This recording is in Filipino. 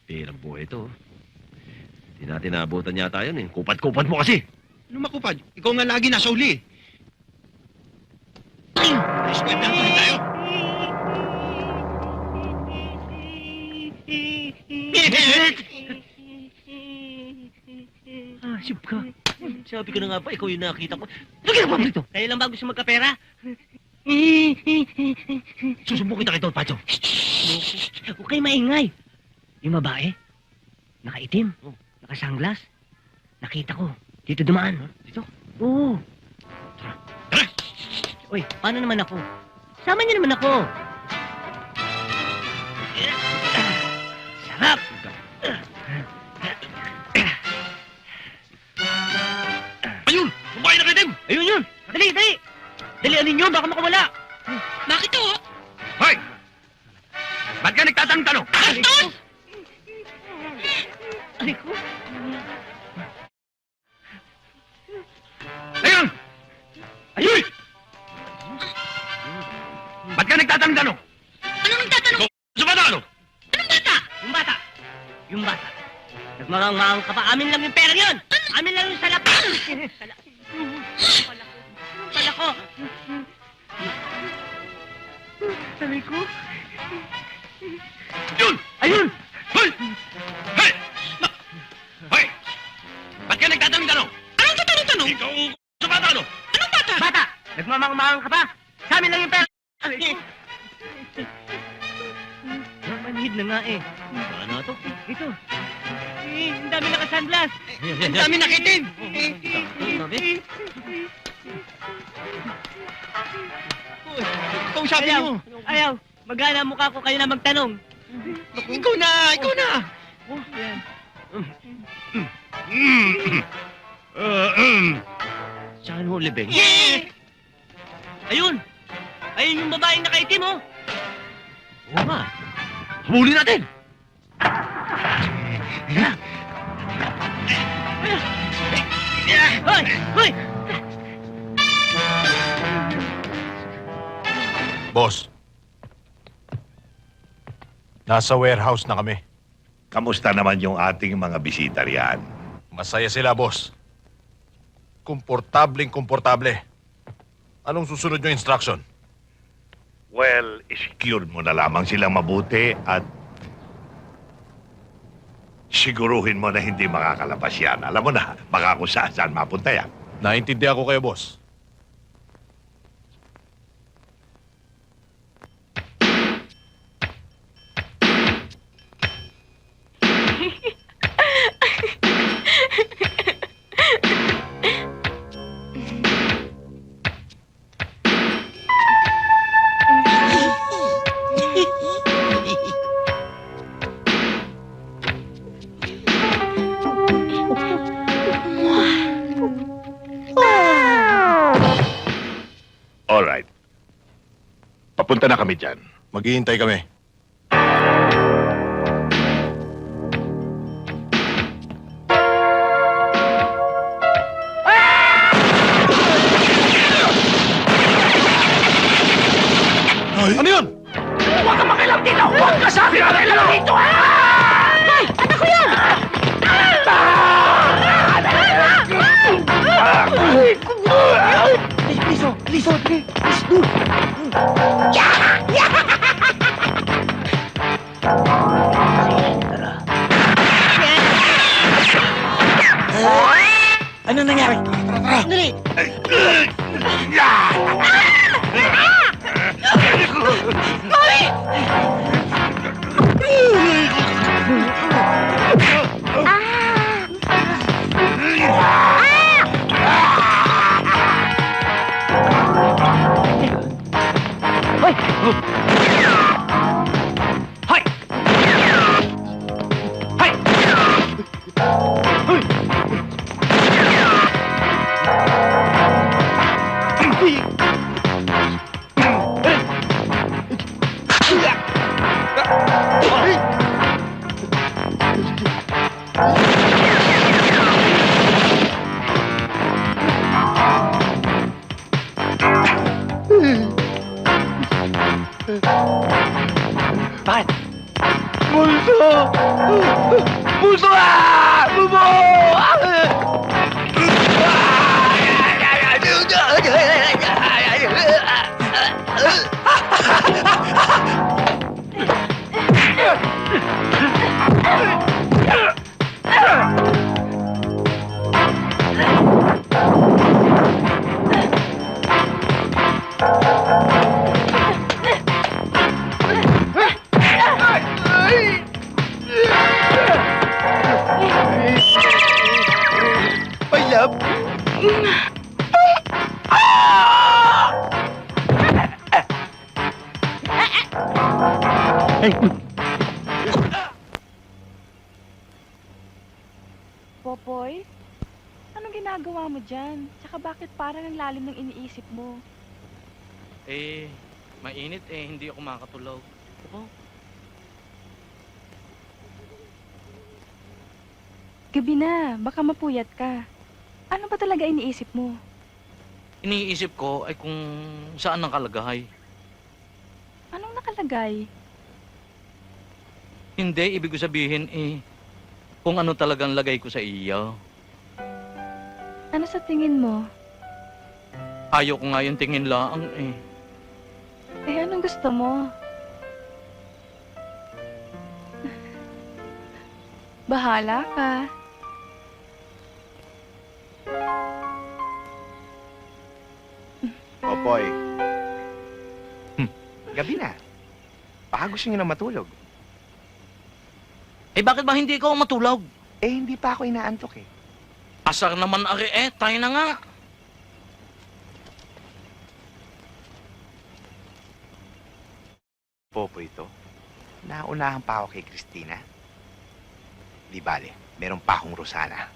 Tirang buhay ito. Hindi natin naabutan yata yun eh. Kupat-kupat mo kasi. Ano makupad? Ikaw nga lagi nasa uli. Eskwentahan tuloy tayo. Sip ka. Sabi ko na nga ba, ikaw yung nakita ko. Ano ginagawa mo dito? Kayo lang ba gusto magkapera? Susumbong kita kay Don Pacho. Huwag kayo maingay. Yung babae, nakaitim, nakasanglas. Nakita ko. Dito dumaan. Dito? Oo. Tara. Uy, paano naman ako? Sama niyo naman ako. Sarap! Ayun! Babae na kaitim! Ayun yun! Dali, dali! Dalian ninyo, baka makawala. Bakit to? Hoy! Ba't ka nagtatanong-tanong? Bastos! Aray ko. Ayun! Ayun! Ba't ka nagtatanong-tanong? Anong nagtatanong? Sa bata ano? Anong bata? Yung bata. Yung bata. Nagmarang-marang ka pa. Amin lang yung pera yun. Amin lang yung salap. Pala ko. Sabi ko. Yun! Ayun! Hoy! Hey! Hoy! Ba't ka nagtatanong-tanong? Anong tatanong-tanong? Ikaw sa bata ano? Anong bata? Bata! Nagmamang-marang ka pa. Sa amin lang yung pera. Manhid na nga eh. Ano to? Ito. Ang dami naka-sunglass. Ang dami nakitim. Sabi? Ikaw sabi Ayaw. mo. Ayaw. Magana mukha ko kayo na magtanong. Ikaw na, ikaw na. Oh, yan. Saan ho, Libeng? Ayun! Ayun yung babaeng nakaitim, oh! Oo nga. Habulin natin! Hoy! Hoy! Boss, nasa warehouse na kami. Kamusta naman yung ating mga bisita riyan? Masaya sila, boss. Komportableng-komportable. Anong susunod yung instruction? Well, secure mo na lamang silang mabuti at siguruhin mo na hindi makakalabas yan. Alam mo na, baka kung saan mapunta yan. Naintindihan ko kayo, boss. Alright. Papunta na kami dyan. Maghihintay kami. Ano yun? Huwag ka makilang dito! Huwag ka sa akin makilang dito! Hoy! Anak ko yan! Liso! Liso! Liso! Ano nangyari? Dali! Hoy! Hoy! Hoy! Bakit? Multo! Puso ah! Bubo! My love? Popoy, anong ginagawa mo dyan? Tsaka bakit parang ang lalim ng iniisip mo? Mainit hindi ako makatulog. Opo. Gabi na, baka mapuyat ka. Ano ba talaga iniisip mo? Iniisip ko ay kung saan ang kalagahay. Anong nakalagay? Hindi, ibig ko sabihin kung ano talagang lagay ko sa iyo. Ano sa tingin mo? Ayaw ko nga yung tingin laang Anong gusto mo? Bahala ka. Popoy. Gabi na. Baka gusto niyo na matulog. Bakit ba hindi ikaw matulog? Hindi pa ako inaantok eh. Asar naman ari tayo na nga. Popoy ito. Naunahan pa ako kay Christina. Di bale, meron pa akong Rosana.